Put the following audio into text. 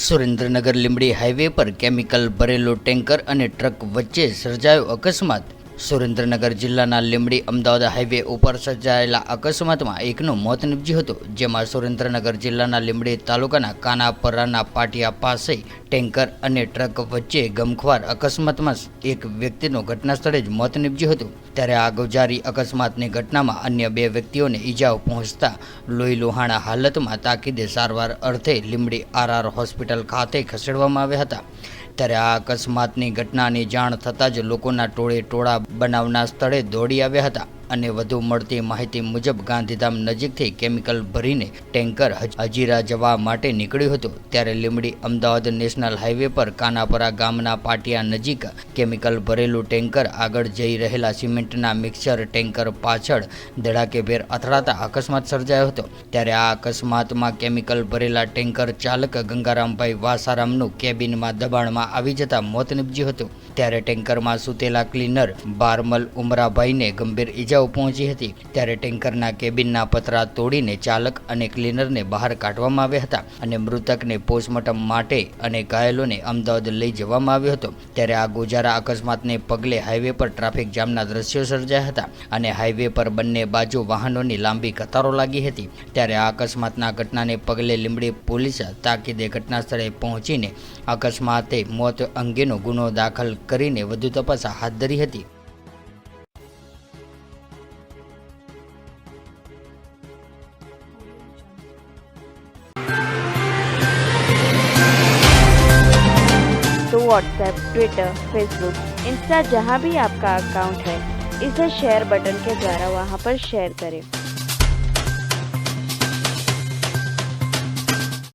Surendranagar Limbdi highway પર chemical ભરેલું tanker અને ટ્રક વચ્ચે સર્જાયો અકસ્માત। સુરેન્દ્રનગર જિલ્લાના લીંબડી અમદાવાદ હાઈવે ઉપર સર્જાયેલા અકસ્માતમાં એકનું મોત નીપજ્યું હતું, જેમાં સુરેન્દ્રનગર જિલ્લાના લીંબડી તાલુકાના કાનાપરાના પાટિયા પાસે ટેન્કર અને ટ્રક વચ્ચે ગમખ્વાર અકસ્માતમાં એક વ્યક્તિનું ઘટના સ્થળે જ મોત નીપજ્યું હતું। ત્યારે આ ગોઝારી અકસ્માતની ઘટનામાં અન્ય 2 વ્યક્તિઓને ઈજાઓ પહોંચતા લોહી લુહાણા હાલતમાં તાકીદે સારવાર અર્થે લીંબડી આરઆર હોસ્પિટલ ખાતે ખસેડવામાં આવ્યા હતા। ત્યારે આ અકસ્માતની ઘટનાની જાણ થતાં જ લોકોના ટોળા બનાવના સ્થળે દોડી આવ્યા હતા અને વધુ મળતી માહિતી મુજબ ગાંધીધામ નજીકથી કેમિકલ ભરીને ટેન્કર હજીરા જવા માટે નીકળ્યું હતું। ત્યારે લીંબડી અમદાવાદ નેશનલ હાઈવે પર કાનાપરા ગામના પાટિયા નજીક કેમિકલ ભરેલું ટેન્કર આગળ જઈ રહેલા સિમેન્ટના મિક્સર ટેન્કર પાછળ ધડાકેભેર અથડાતા અકસ્માત સર્જાયો હતો। ત્યારે આ અકસ્માતમાં કેમિકલ ભરેલા ટેન્કર ચાલક ગંગારામભાઈ વાસારામનું કેબિનમાં દબાણમાં આવી જતા મોત નીપજ્યું હતું। ત્યારે ટેન્કરમાં સૂતેલા ક્લીનર બારમલ ઉમરાભાઈને ગંભીર ઈજાઓ પહોંચી હતી। ત્યારે ટેન્કરના કેબિનના પતરા તોડીને ચાલક અને ક્લીનરને બહાર કાઢવામાં આવ્યા હતા અને મૃતકને પોસ્ટમોર્ટમ માટે અને ઘાયલોને અમદાવાદ લઈ જવામાં આવ્યો હતો। ત્યારે આ ગોઝારા અકસ્માતને પગલે હાઈવે પર ટ્રાફિક જામના દ્રશ્યો સર્જાયા હતા અને હાઈવે પર બંને બાજુ વાહનોની લાંબી કતારો લાગી હતી। ત્યારે આ અકસ્માતના ઘટનાને પગલે લીંબડી પોલીસ તાકીદે ઘટના સ્થળે પહોંચીને અકસ્માતે મોત અંગેનો ગુનો દાખલ કરીને વધુ તપાસ હાથ ધરી હતી। तो व्हाट्सएप, ट्विटर, फेसबुक, इंस्टा जहाँ भी आपका अकाउंट है, इसे शेयर बटन के द्वारा वहाँ पर शेयर करें।